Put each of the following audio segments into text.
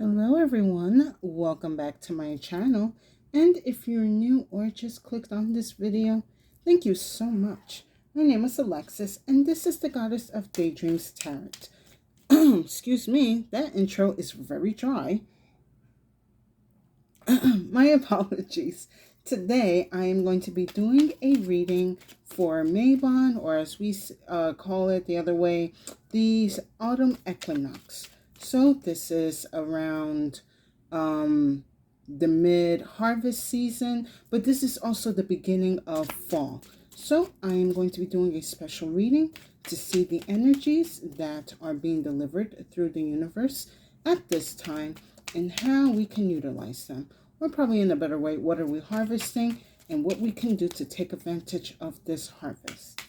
Hello everyone, welcome back to my channel, and if you're new or just clicked on this video, thank you so much. My name is Alexis and this is the Goddess of Daydreams Tarot. Excuse me, that intro is very dry. My apologies. Today I am going to be doing a reading for Mabon, or as we call it the other way, the autumn equinox. So this is around the mid-harvest season, but this is also the beginning of fall. So I am going to be doing a special reading to see the energies that are being delivered through the universe at this time and how we can utilize them. Or probably in a better way, what are we harvesting and what we can do to take advantage of this harvest.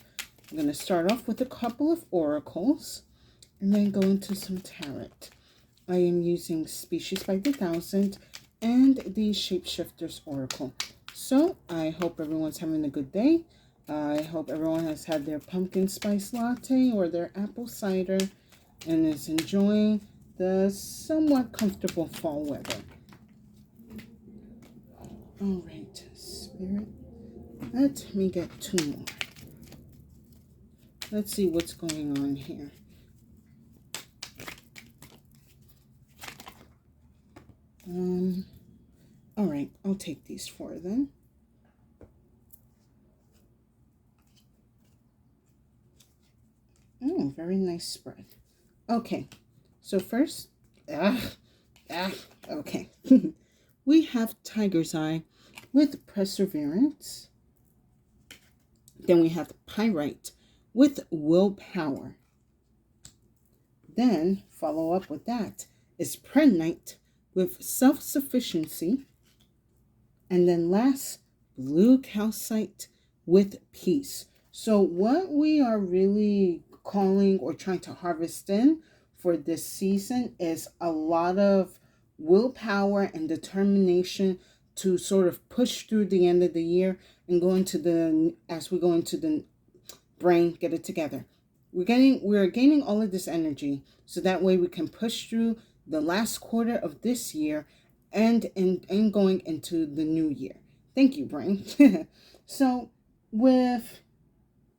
I'm going to start off with a couple of oracles and then go into some tarot. I am using Species by the Thousand and the Shapeshifters Oracle. So I hope everyone's having a good day. I hope everyone has had their pumpkin spice latte or their apple cider and is enjoying the somewhat comfortable fall weather. All right, Spirit, let me get two more. Let's see what's going on here. All right, I'll take these four then. Oh, very nice spread. Okay, so first, okay. We have Tiger's Eye with Perseverance. Then we have Pyrite with Willpower. Then, follow up with that is Pregnite with Self-Sufficiency. And then last, Blue Calcite with Peace. So what we are really calling or trying to harvest in for this season is a lot of willpower and determination to sort of push through the end of the year and go into the, as we go into the brain, get it together. We're gaining all of this energy so that way we can push through the last quarter of this year and going into the new year. Thank you, brain. So with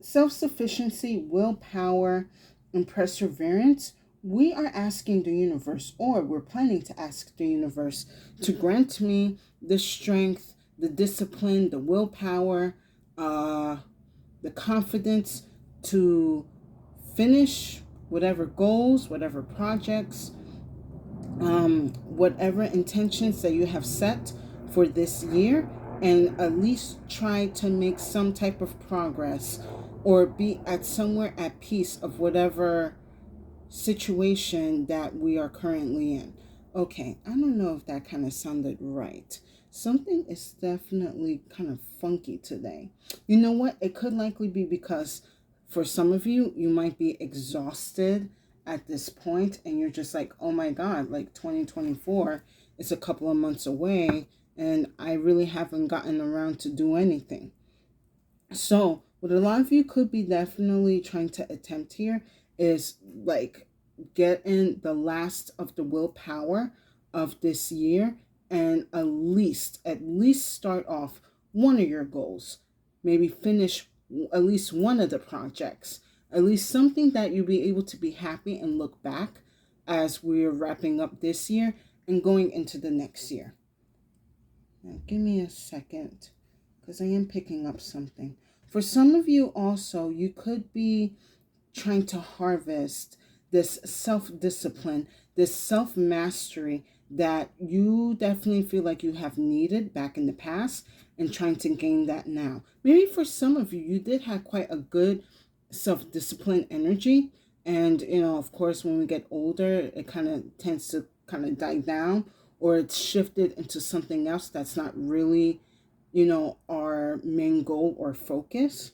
self-sufficiency, willpower, and perseverance, we are asking the universe, or we're planning to ask the universe, to grant me the strength, the discipline, the willpower, the confidence to finish whatever goals, whatever projects, whatever intentions that you have set for this year, and at least try to make some type of progress or be at somewhere at peace of whatever situation that we are currently in. Okay, I don't know if that kind of sounded right. Something is definitely kind of funky today. You know what? It could likely be because for some of you, you might be exhausted at this point and you're just like, oh my God, like 2024 is a couple of months away and I really haven't gotten around to do anything. So what a lot of you could be definitely trying to attempt here is like get in the last of the willpower of this year and at least start off one of your goals. Maybe finish at least one of the projects, at least something that you'll be able to be happy and look back as we're wrapping up this year and going into the next year. Now, give me a second because I am picking up something. For some of you also, you could be trying to harvest this self-discipline, this self-mastery that you definitely feel like you have needed back in the past and trying to gain that now. Maybe for some of you, you did have quite a good self-discipline energy. And, you know, of course, when we get older, it kind of tends to kind of die down or it's shifted into something else that's not really, you know, our main goal or focus.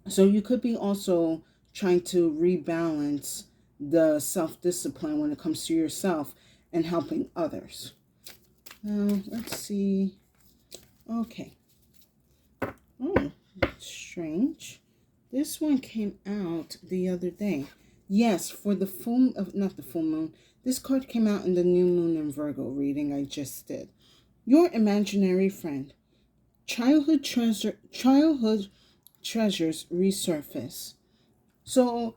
So you could be also trying to rebalance the self-discipline when it comes to yourself and helping others. Now, let's see. Okay. Oh, strange. This one came out the other day. Yes, for the full, not the full moon, This card came out in the New Moon in Virgo reading I just did. Your imaginary friend. Childhood treasures resurface. So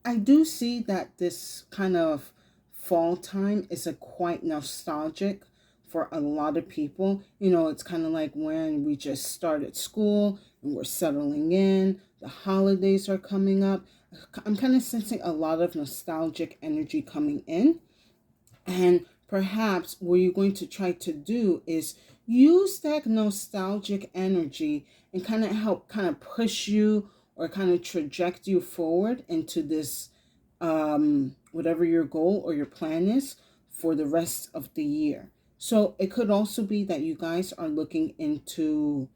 I do see that this kind of fall time is a quite nostalgic for a lot of people. It's kind of like when we just started school and we're settling in, the holidays are coming up. I'm kind of sensing a lot of nostalgic energy coming in. And perhaps what you're going to try to do is use that nostalgic energy and kind of help kind of push you or kind of traject you forward into this whatever your goal or your plan is for the rest of the year. So it could also be that you guys are looking into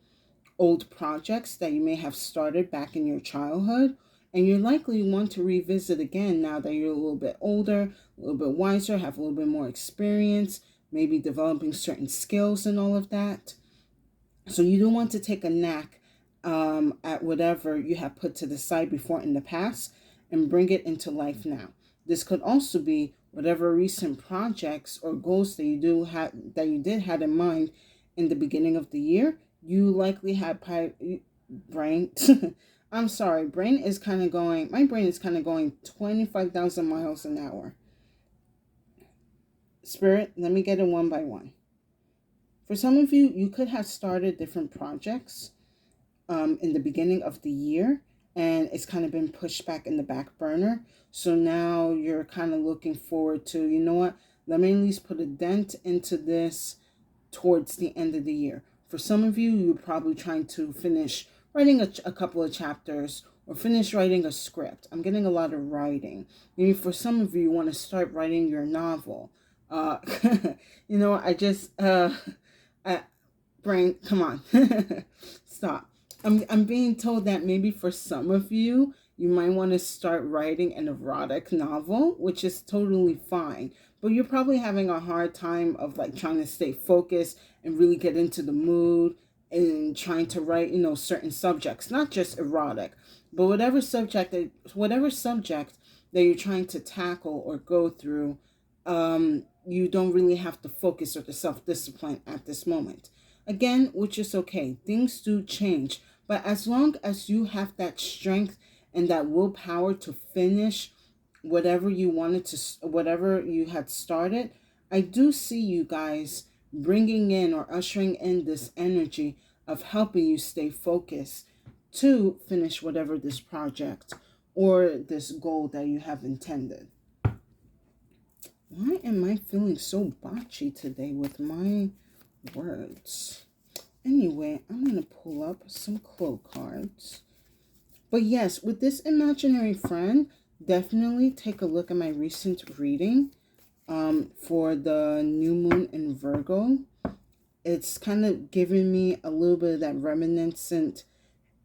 old projects that you may have started back in your childhood, and you likely want to revisit again now that you're a little bit older, a little bit wiser, have a little bit more experience, maybe developing certain skills and all of that. So you don't want to take a knack at whatever you have put to the side before in the past and bring it into life now. This could also be whatever recent projects or goals that you did have in mind in the beginning of the year. You likely had brain. I'm sorry, brain is kind of going. My brain is kind of going 25,000 miles an hour. Spirit, let me get it one by one. For some of you, you could have started different projects in the beginning of the year, and it's kind of been pushed back in the back burner. So now you're kind of looking forward to, you know what, let me at least put a dent into this towards the end of the year. For some of you, you're probably trying to finish writing a couple of chapters or finish writing a script. I'm getting a lot of writing. Maybe for some of you, you want to start writing your novel. Brain, come on. Stop. I'm being told that maybe for some of you, you might want to start writing an erotic novel, which is totally fine. But you're probably having a hard time of like trying to stay focused and really get into the mood and trying to write, certain subjects, not just erotic, but whatever subject that you're trying to tackle or go through, you don't really have the focus or the self-discipline at this moment. Again, which is okay. Things do change. But as long as you have that strength and that willpower to finish whatever you had started, I do see you guys bringing in or ushering in this energy of helping you stay focused to finish whatever this project or this goal that you have intended. Why am I feeling so botchy today with my words? Anyway, I'm going to pull up some Clo cards. But yes, with this imaginary friend, definitely take a look at my recent reading for the new moon in Virgo. It's kind of giving me a little bit of that reminiscent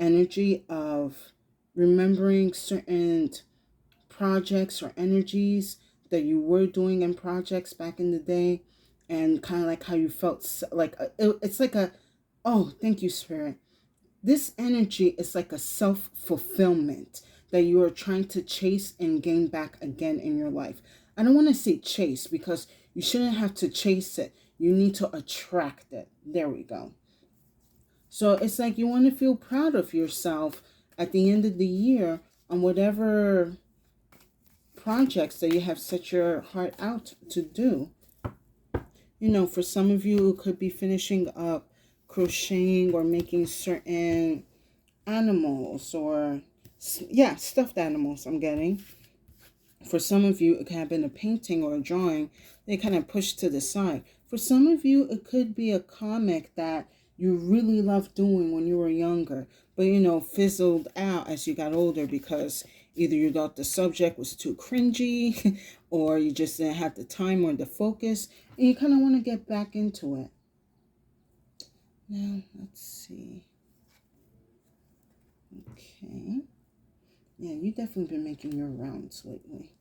energy of remembering certain projects or energies that you were doing in projects back in the day, and kind of like how you felt like it's like a, oh, thank you, Spirit. This energy is like a self-fulfillment that you are trying to chase and gain back again in your life. I don't want to say chase because you shouldn't have to chase it. You need to attract it. There we go. So it's like you want to feel proud of yourself at the end of the year on whatever projects that you have set your heart out to do. For some of you, it could be finishing up crocheting or making certain animals or, stuffed animals I'm getting. For some of you, it could have been a painting or a drawing they kind of pushed to the side. For some of you, it could be a comic that you really loved doing when you were younger, but fizzled out as you got older because either you thought the subject was too cringy or you just didn't have the time or the focus, and you kind of want to get back into it. Now, let's see. Okay. Yeah, you've definitely been making your rounds lately.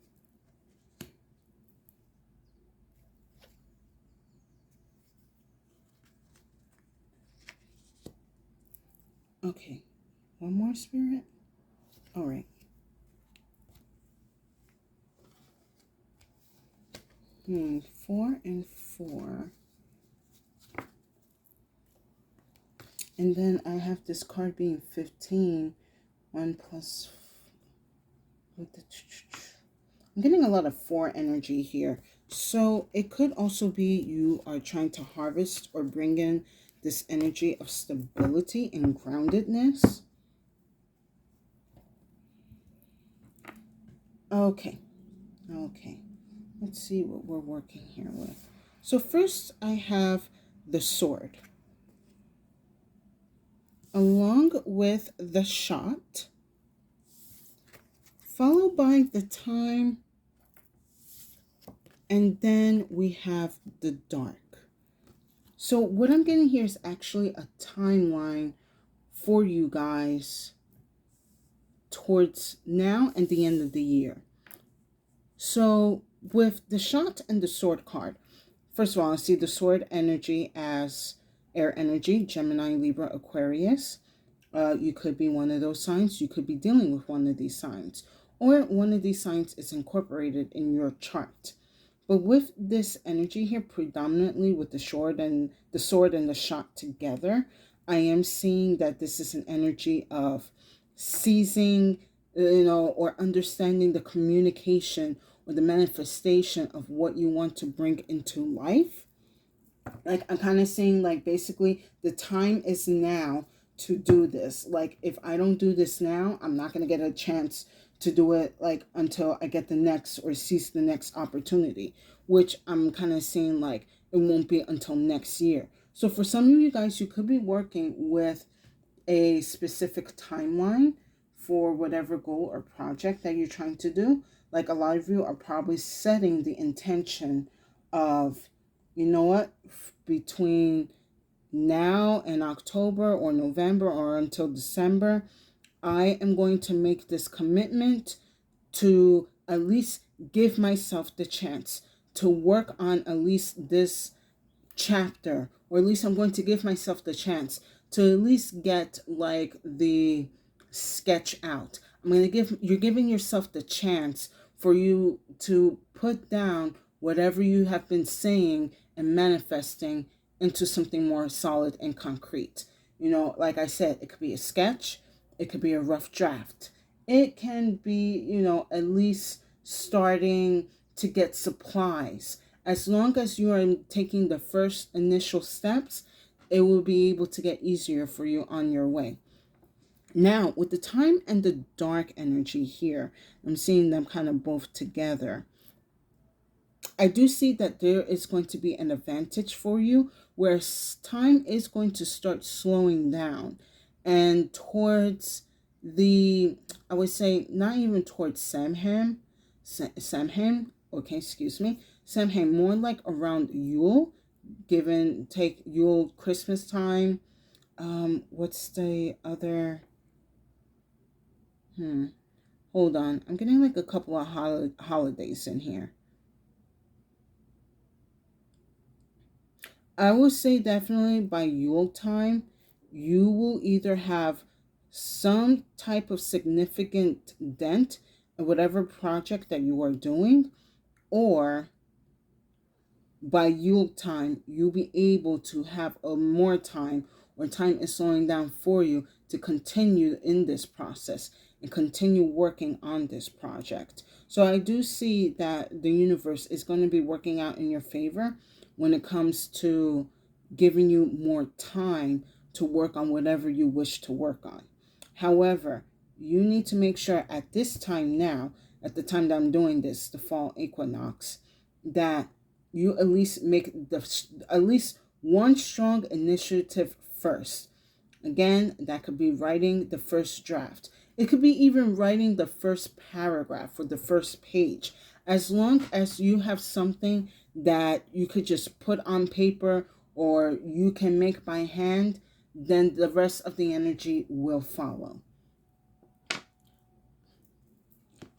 Okay. One more, Spirit? All right. 4 and 4. And then I have this card being 15. 1 plus... I'm getting a lot of 4 energy here. So it could also be you are trying to harvest or bring in this energy of stability and groundedness. Okay. Let's see what we're working here with. So first I have the sword, along with the shot, followed by the time, and then we have the dark. So what I'm getting here is actually a timeline for you guys towards now and the end of the year. So with the shot and the sword card, first of all, I see the sword energy as air energy, Gemini, Libra, Aquarius. You could be one of those signs. You could be dealing with one of these signs, or one of these signs is incorporated in your chart. But with this energy here, predominantly with the sword and the shot together, I am seeing that this is an energy of seizing, or understanding the communication or the manifestation of what you want to bring into life. Like, I'm kind of seeing, like, basically the time is now to do this. Like, if I don't do this now, I'm not going to get a chance to do it, like, until I get the next or seize the next opportunity, which I'm kind of seeing like it won't be until next year. So for some of you guys, you could be working with a specific timeline for whatever goal or project that you're trying to do. Like, a lot of you are probably setting the intention of, you know what, between now and October or November or until December, I am going to make this commitment to at least give myself the chance to work on at least this chapter, or at least I'm going to give myself the chance to at least get like the sketch out. You're giving yourself the chance for you to put down whatever you have been saying and manifesting into something more solid and concrete. Like I said, it could be a sketch, it could be a rough draft, it can be, at least starting to get supplies. As long as you are taking the first initial steps, it will be able to get easier for you on your way. Now, with the time and the dark energy here, I'm seeing them kind of both together. I do see that there is going to be an advantage for you where time is going to start slowing down, and towards I would say, not even towards Samhain, more like around Yule, take Yule, Christmas time. What's the other? Hold on. I'm getting like a couple of holidays in here. I would say definitely by Yule time, you will either have some type of significant dent in whatever project that you are doing, or by Yule time, you'll be able to have a more time, or time is slowing down for you to continue in this process and continue working on this project. So I do see that the universe is going to be working out in your favor when it comes to giving you more time to work on whatever you wish to work on. However, you need to make sure at this time now, at the time that I'm doing this, the fall equinox, that you at least make at least one strong initiative first. Again, that could be writing the first draft. It could be even writing the first paragraph or the first page. As long as you have something that you could just put on paper or you can make by hand, then the rest of the energy will follow.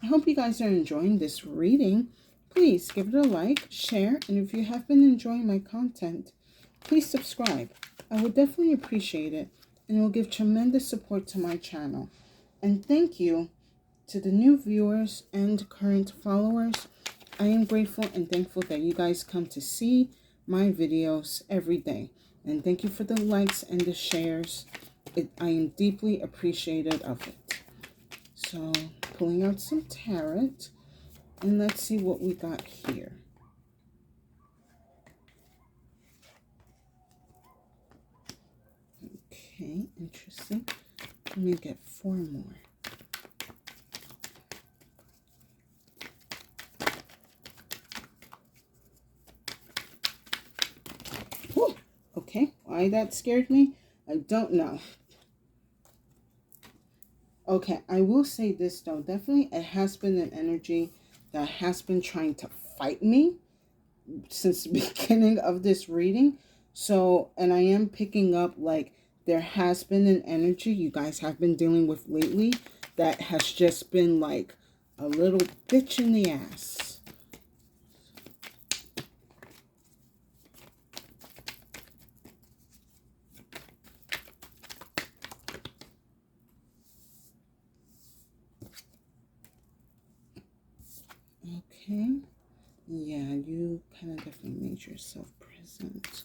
I hope you guys are enjoying this reading. Please give it a like, share, and if you have been enjoying my content, please subscribe. I would definitely appreciate it, and it will give tremendous support to my channel. And thank you to the new viewers and current followers I am grateful and thankful that you guys come to see my videos every day. And thank you for the likes and the shares. I am deeply appreciative of it. So, pulling out some tarot. And let's see what we got here. Okay, interesting. Let me get 4 more. Whew. Okay, why that scared me, I don't know. Okay, I will say this though. Definitely it has been an energy that has been trying to fight me since the beginning of this reading. So, and I am picking up like there has been an energy you guys have been dealing with lately that has just been like a little bitch in the ass. Okay. Yeah, you kind of definitely made yourself present.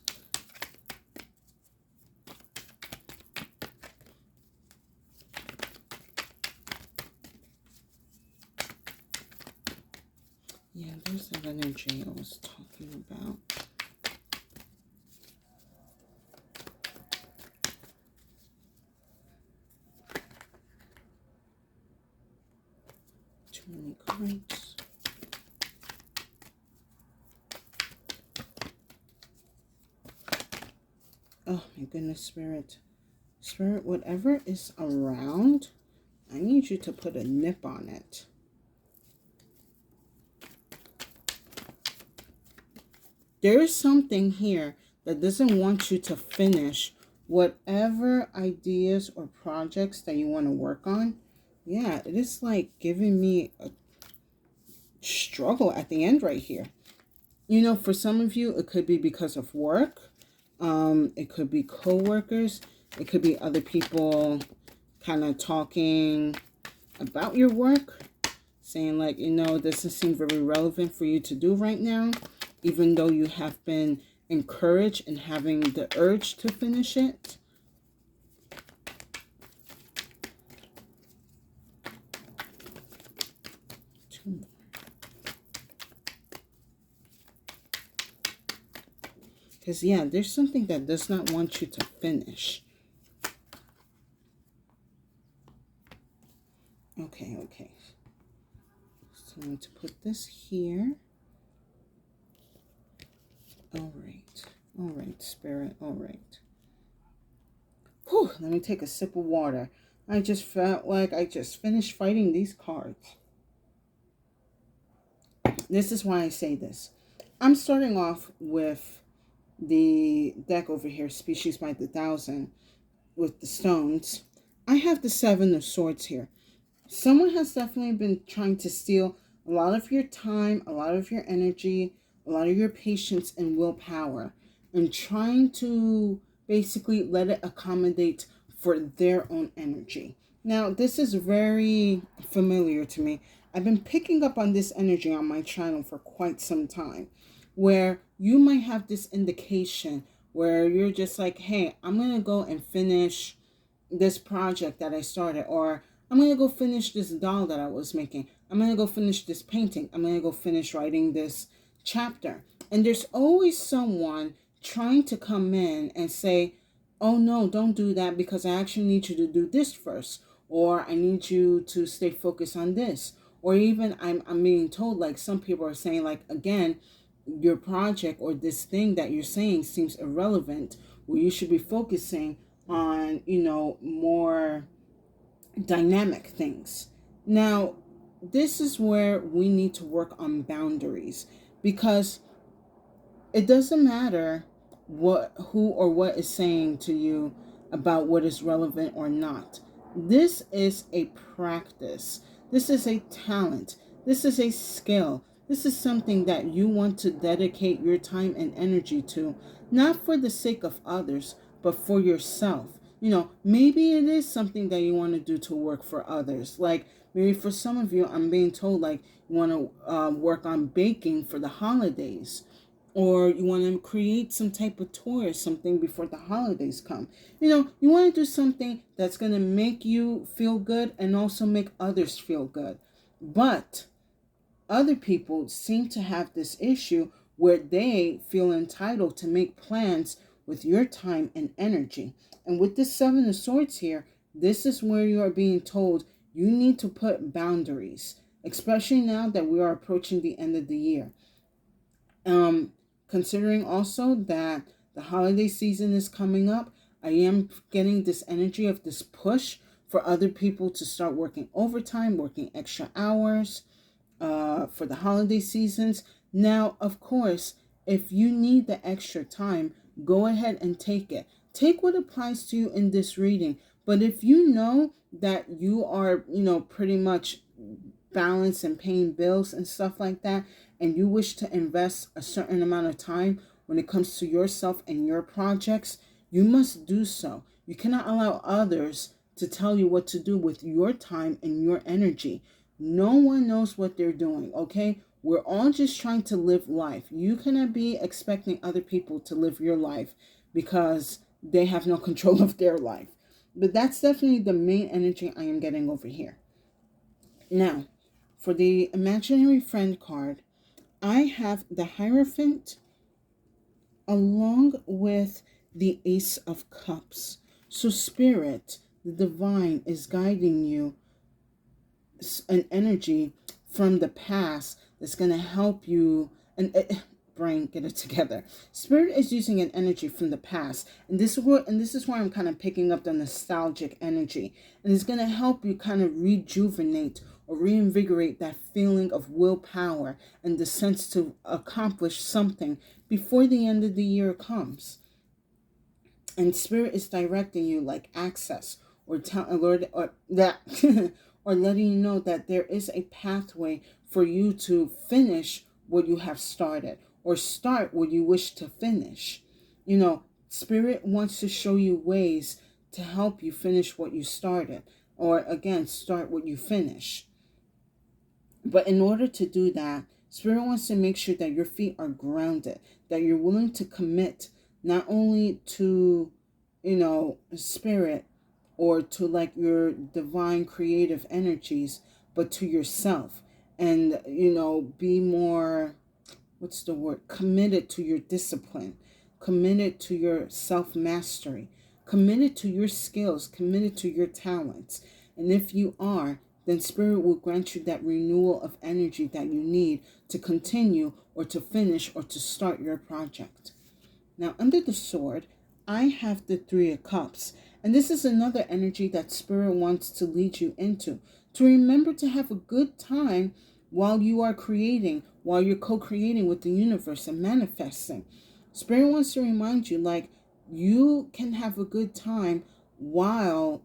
Yeah, there's that energy I was talking about. Too many cards. Oh my goodness, Spirit. Spirit, whatever is around, I need you to put a nip on it. There is something here that doesn't want you to finish whatever ideas or projects that you want to work on. Yeah, it is like giving me a struggle at the end right here. You know, for some of you, it could be because of work. It could be co-workers. It could be other people kind of talking about your work, saying like, you know, this doesn't seem very relevant for you to do right now, even though you have been encouraged and having the urge to finish it. Two more. Because, yeah, there's something that does not want you to finish. Okay. So I'm going to put this here. All right, Spirit, all right. Whew, let me take a sip of water. I just felt like I just finished fighting these cards. This is why I say this. I'm starting off with the deck over here, Species by the Thousand, with the stones. I have the 7 of Swords here. Someone has definitely been trying to steal a lot of your time, a lot of your energy, a lot of your patience and willpower, and trying to basically let it accommodate for their own energy. Now, this is very familiar to me. I've been picking up on this energy on my channel for quite some time, where you might have this indication where you're just like, hey, I'm going to go and finish this project that I started, or I'm going to go finish this doll that I was making. I'm going to go finish this painting. I'm going to go finish writing this chapter. And there's always someone trying to come in and say, oh no, don't do that because I actually need you to do this first. Or I need you to stay focused on this. Or even I'm being told, like some people are saying, like, again, your project or this thing that you're saying seems irrelevant, where you should be focusing on, you know, more dynamic things. Now, this is where we need to work on boundaries, because it doesn't matter who or what is saying to you about what is relevant or not. This is a practice. This is a talent. This is a skill. This is something that you want to dedicate your time and energy to, not for the sake of others, but for yourself. You know, maybe it is something that you want to do to work for others. Like Maybe for some of you, I'm being told like you want to work on baking for the holidays, or you want to create some type of toy or something before the holidays come. You want to do something that's going to make you feel good and also make others feel good. But other people seem to have this issue where they feel entitled to make plans with your time and energy. And with this Seven of Swords here, this is where you are being told you need to put boundaries, especially now that we are approaching the end of the year. Considering also that the holiday season is coming up, I am getting this energy of this push for other people to start working overtime, working extra hours for the holiday seasons. Now, of course, if you need the extra time, go ahead and take it. Take what applies to you in this reading. But if you know that you are, pretty much balanced and paying bills and stuff like that, and you wish to invest a certain amount of time when it comes to yourself and your projects, you must do so. You cannot allow others to tell you what to do with your time and your energy. No one knows what they're doing, okay? We're all just trying to live life. You cannot be expecting other people to live your life because they have no control of their life. But that's definitely the main energy I am getting over here. Now, for the imaginary friend card, I have the Hierophant along with the Ace of Cups. So Spirit, the divine, is guiding you an energy from the past that's going to help you. And brain, get it together. Spirit is using an energy from the past, and this is where I'm kind of picking up the nostalgic energy, and it's going to help you kind of rejuvenate or reinvigorate that feeling of willpower and the sense to accomplish something before the end of the year comes. And Spirit is directing you like access or or that or letting you know that there is a pathway for you to finish what you have started or start what you wish to finish. Spirit wants to show you ways to help you finish what you started, or again, start what you finish. But in order to do that, Spirit wants to make sure that your feet are grounded, that you're willing to commit not only to, Spirit or to like your divine creative energies, but to yourself. And, be more, what's the word? Committed to your discipline, committed to your self-mastery, committed to your skills, committed to your talents. And if you are, then Spirit will grant you that renewal of energy that you need to continue or to finish or to start your project. Now, under the sword, I have the Three of Cups. And this is another energy that Spirit wants to lead you into. To remember to have a good time while you are creating, while you're co-creating with the universe and manifesting. Spirit wants to remind you, like, you can have a good time while,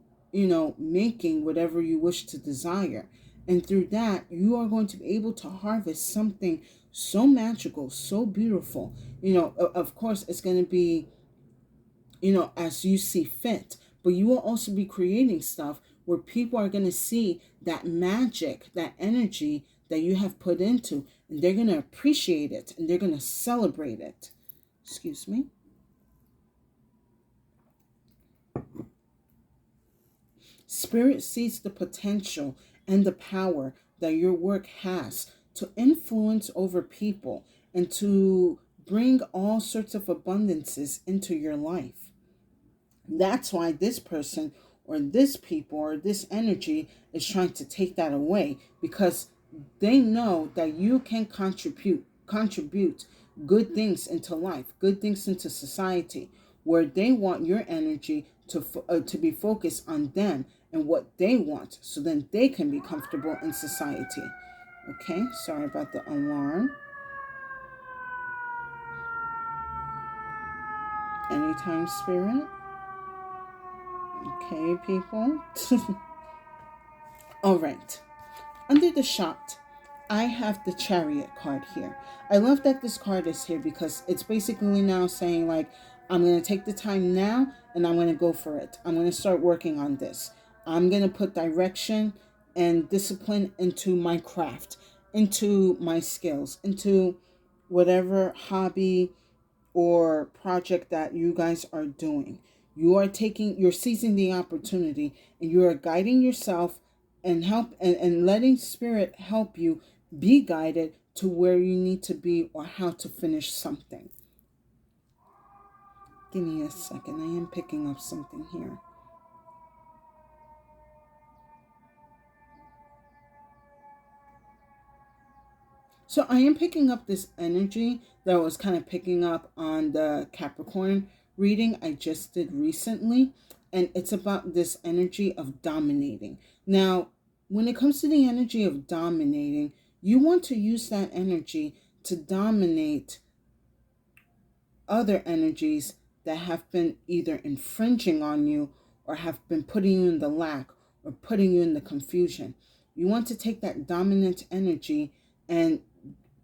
making whatever you wish to desire. And through that, you are going to be able to harvest something so magical, so beautiful. Of course, it's going to be, as you see fit. But you will also be creating stuff where people are going to see that magic, that energy that you have put into, and they're going to appreciate it and they're going to celebrate it. Excuse me. Spirit sees the potential and the power that your work has to influence over people and to bring all sorts of abundances into your life. That's why this person or this people or this energy is trying to take that away, because they know that you can contribute good things into life, good things into society, where they want your energy to be focused on them and what they want, so then they can be comfortable in society. Okay, sorry about the alarm. Anytime, Spirit. Okay, people. All right. Under the shot, I have the Chariot card here. I love that this card is here because it's basically now saying, like, I'm going to take the time now and I'm going to go for it. I'm going to start working on this. I'm going to put direction and discipline into my craft, into my skills, into whatever hobby or project that you guys are doing. You're seizing the opportunity, and you are guiding yourself and and letting spirit help you be guided to where you need to be or how to finish something. Give me a second. I am picking up something here. So I am picking up this energy that I was kind of picking up on the Capricorn reading I just did recently. And it's about this energy of dominating. Now, when it comes to the energy of dominating, you want to use that energy to dominate other energies that have been either infringing on you or have been putting you in the lack or putting you in the confusion. You want to take that dominant energy and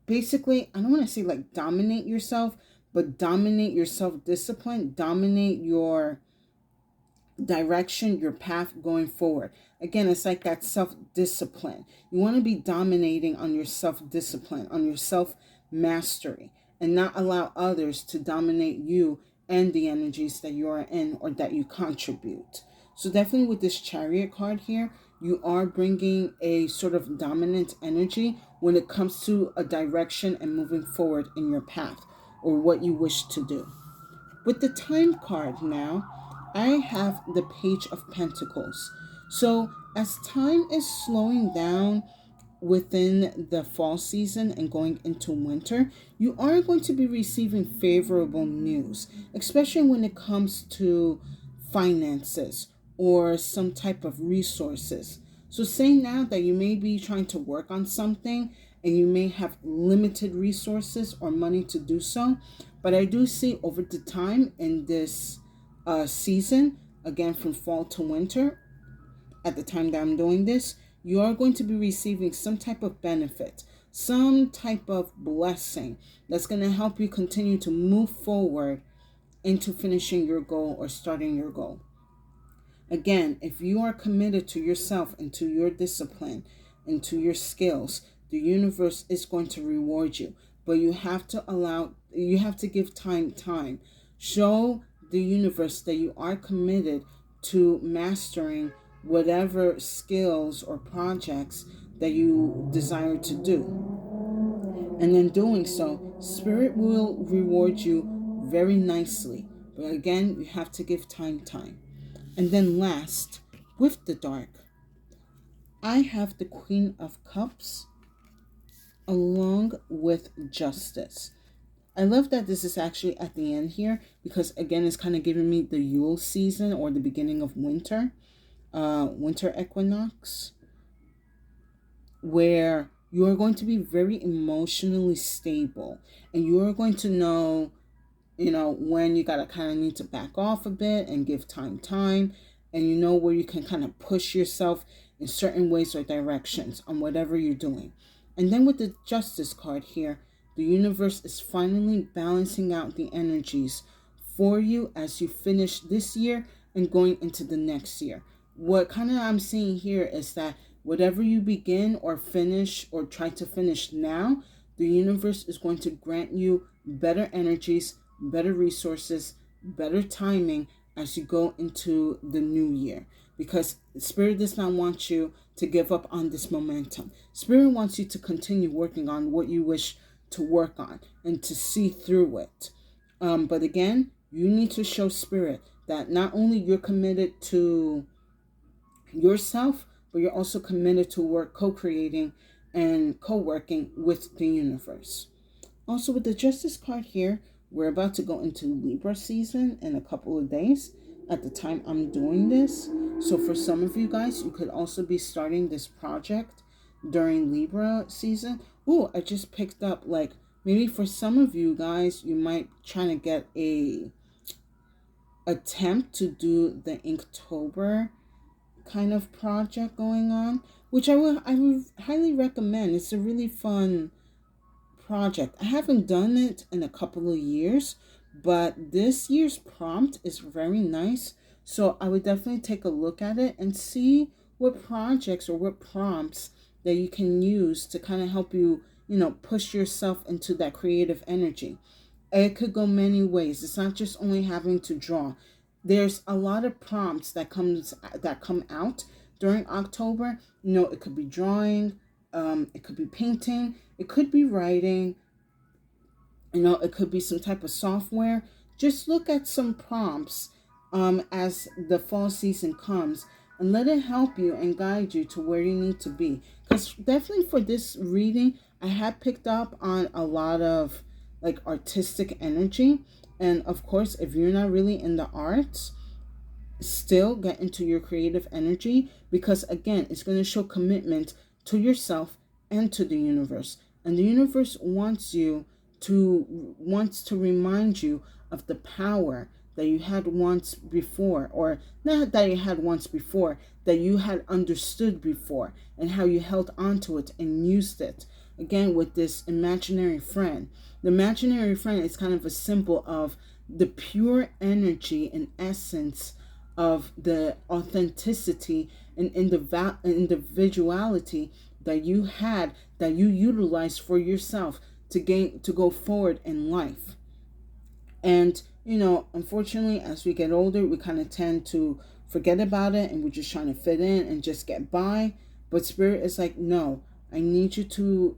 basically, I don't want to say like dominate yourself, but dominate your self discipline, dominate your direction, your path going forward. Again, it's like that self discipline. You want to be dominating on your self discipline, on your self mastery, and not allow others to dominate you and the energies that you are in or that you contribute. So, definitely with this Chariot card here, you are bringing a sort of dominant energy when it comes to a direction and moving forward in your path or what you wish to do. With the Time card now, I have the Page of Pentacles. So as time is slowing down within the fall season and going into winter, you are going to be receiving favorable news, especially when it comes to finances or some type of resources. So say now that you may be trying to work on something and you may have limited resources or money to do so, but I do see over the time in this season, again from fall to winter, at the time that I'm doing this, you are going to be receiving some type of benefit, some type of blessing that's going to help you continue to move forward into finishing your goal or starting your goal. Again, if you are committed to yourself and to your discipline and to your skills, the universe is going to reward you. But you have to give time. Show the universe that you are committed to mastering whatever skills or projects that you desire to do. And in doing so, Spirit will reward you very nicely. But again, you have to give time. And then last, with the dark, I have the Queen of Cups along with Justice. I love that this is actually at the end here because again, it's kind of giving me the Yule season or the beginning of winter, winter equinox, where you are going to be very emotionally stable and you are going to know when you gotta kind of need to back off a bit and give time, and you know where you can kind of push yourself in certain ways or directions on whatever you're doing. And then with the Justice card here, the universe is finally balancing out the energies for you as you finish this year and going into the next year. What kind of I'm seeing here is that whatever you begin or finish or try to finish now, the universe is going to grant you better energies, better resources, better timing as you go into the new year. Because Spirit does not want you to give up on this momentum. Spirit wants you to continue working on what you wish to work on and to see through it. But again, you need to show Spirit that not only you're committed to yourself, but you're also committed to co-creating and co-working with the universe. Also, with the Justice card here, we're about to go into Libra season in a couple of days at the time I'm doing this. So for some of you guys, you could also be starting this project during Libra season. Oh, I just picked up, like, maybe for some of you guys, you might try to get a attempt to do the Inktober kind of project going on, which I would highly recommend. It's a really fun project. I haven't done it in a couple of years, but this year's prompt is very nice. So I would definitely take a look at it and see what projects or what prompts that you can use to kind of help you, push yourself into that creative energy. It could go many ways. It's not just only having to draw. There's a lot of prompts that come out during October. It could be drawing, it could be painting, it could be writing, it could be some type of software. Just look at some prompts as the fall season comes, and let it help you and guide you to where you need to be. Because definitely for this reading, I have picked up on a lot of like artistic energy. And of course, if you're not really in the arts, still get into your creative energy, because again, it's going to show commitment to yourself and to the universe. And the universe wants to remind you of the power that you had once before, or not that you had once before, that you had understood before, and how you held onto it and used it. Again, with this imaginary friend, the imaginary friend is kind of a symbol of the pure energy and essence of the authenticity and individuality that you had, that you utilized for yourself to go forward in life. And unfortunately, as we get older, we kind of tend to forget about it, and we're just trying to fit in and just get by. But spirit is like, no, I need you to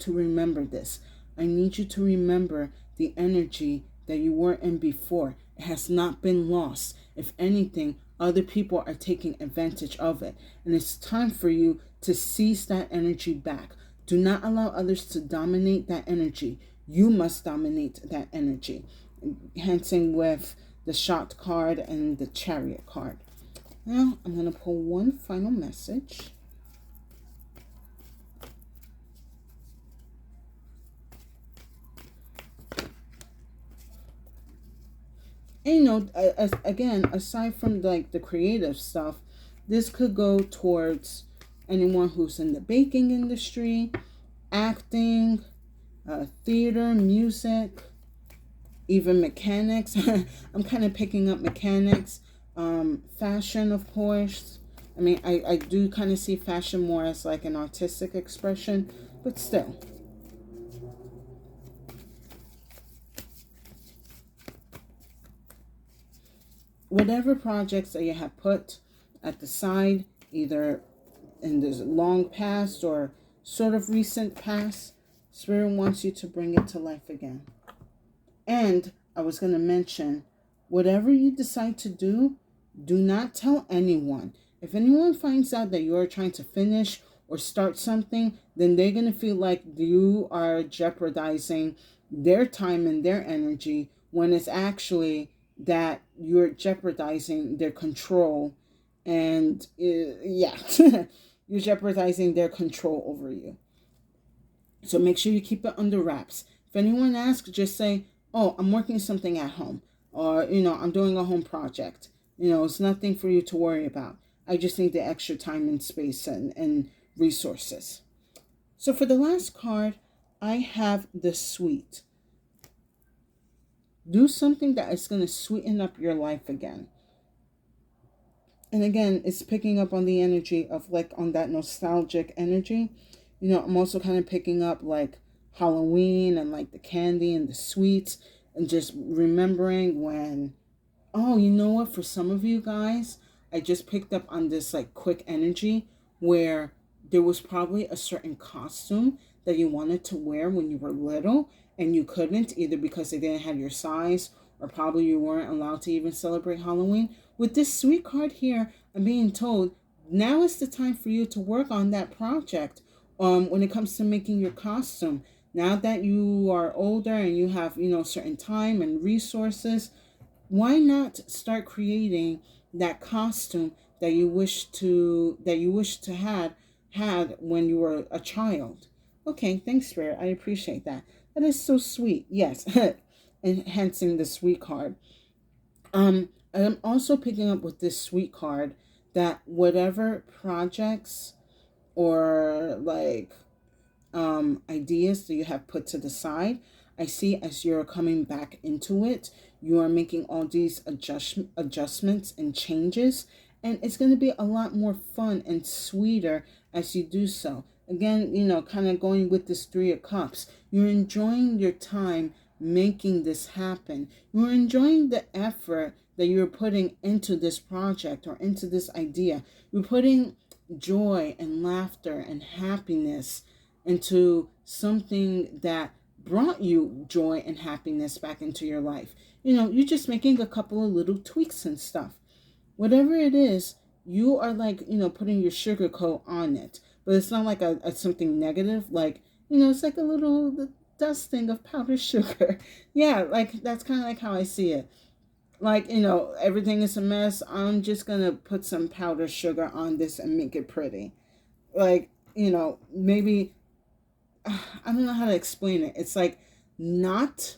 remember this. I need you to remember the energy that you were in before. It has not been lost. If anything, other people are taking advantage of it. And it's time for you to seize that energy back. Do not allow others to dominate that energy. You must dominate that energy. Hensing with the Shot card and the Chariot card. Now, I'm going to pull one final message. And again, aside from like the creative stuff, this could go towards anyone who's in the baking industry, acting, theater, music, even mechanics. I'm kind of picking up mechanics, fashion, of course. I mean, I do kind of see fashion more as like an artistic expression, but still. Whatever projects that you have put at the side, either in this long past or sort of recent past, Spirit wants you to bring it to life again. And I was going to mention, whatever you decide to do not tell anyone. If anyone finds out that you are trying to finish or start something, then they're going to feel like you are jeopardizing their time and their energy, when it's actually that you're jeopardizing their control. And you're jeopardizing their control over you. So make sure you keep it under wraps. If anyone asks, just say, oh, I'm working something at home, or I'm doing a home project. It's nothing for you to worry about. I just need the extra time and space and resources. So for the last card, I have the sweet. Do something that is going to sweeten up your life again. And again, it's picking up on the energy of like on that nostalgic energy. I'm also kind of picking up like Halloween and like the candy and the sweets, and just remembering when, oh, you know what, for some of you guys, I just picked up on this like quick energy where there was probably a certain costume that you wanted to wear when you were little, and you couldn't, either because they didn't have your size, or probably you weren't allowed to even celebrate Halloween. With this sweet card here, I'm being told now is the time for you to work on that project. When it comes to making your costume, now that you are older and you have certain time and resources, why not start creating that costume that you wish to had when you were a child? Okay, thanks, Spirit. I appreciate that. That is so sweet. Yes, enhancing the sweet card. I'm also picking up with this sweet card that whatever projects or like ideas that you have put to the side, I see as you're coming back into it, you are making all these adjustments and changes, And it's going to be a lot more fun and sweeter as you do so. Again, kind of going with this Three of Cups. You're enjoying your time making this happen. You're enjoying the effort that you're putting into this project or into this idea. You're putting joy and laughter and happiness into something that brought you joy and happiness back into your life. You're just making a couple of little tweaks and stuff. Whatever it is, you are like, putting your sugar coat on it. But it's not like a something negative. Like, it's like a little dusting of powdered sugar. Yeah, like that's kind of like how I see it. Like, everything is a mess. I'm just going to put some powdered sugar on this and make it pretty. Like, maybe, I don't know how to explain it. It's like not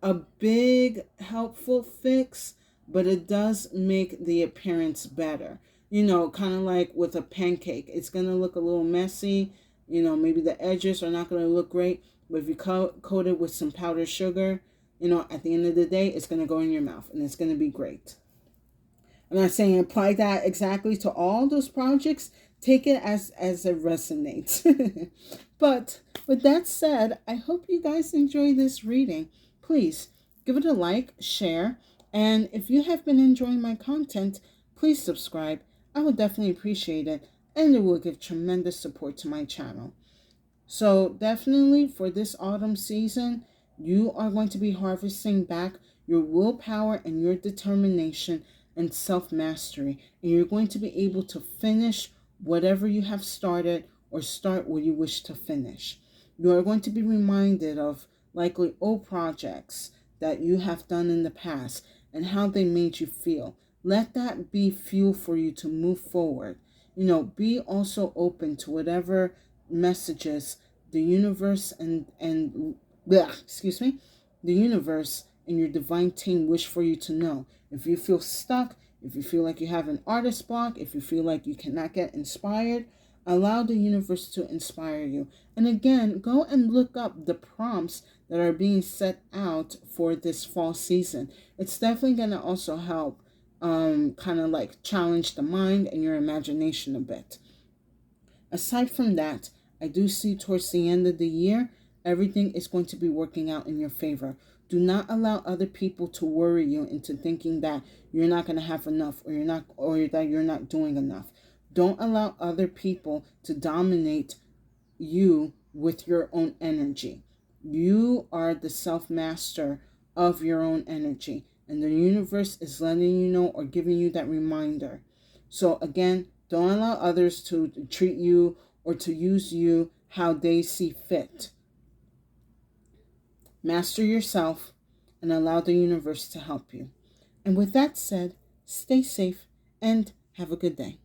a big helpful fix, but it does make the appearance better. Kind of like with a pancake. It's going to look a little messy. Maybe the edges are not going to look great. But if you coat it with some powdered sugar, at the end of the day, it's going to go in your mouth and it's going to be great. I'm not saying apply that exactly to all those projects. Take it as it resonates. But with that said, I hope you guys enjoy this reading. Please give it a like, share, and if you have been enjoying my content, please subscribe. I would definitely appreciate it, and it will give tremendous support to my channel. So definitely for this autumn season, you are going to be harvesting back your willpower and your determination and self-mastery. And you're going to be able to finish whatever you have started or start what you wish to finish. You are going to be reminded of likely old projects that you have done in the past and how they made you feel. Let that be fuel for you to move forward. Be also open to whatever messages the universe and the universe and your divine team wish for you to know. If you feel stuck, if you feel like you have an artist block, if you feel like you cannot get inspired, allow the universe to inspire you. And again, go and look up the prompts that are being set out for this fall season. It's definitely going to also help kind of like challenge the mind and your imagination a bit. Aside from that, I do see towards the end of the year, everything is going to be working out in your favor. Do not allow other people to worry you into thinking that you're not going to have enough or that you're not doing enough. Don't allow other people to dominate you with your own energy. You are the self-master of your own energy, and the universe is letting you know or giving you that reminder. So again, don't allow others to treat you or to use you how they see fit. Master yourself and allow the universe to help you. And with that said, stay safe and have a good day.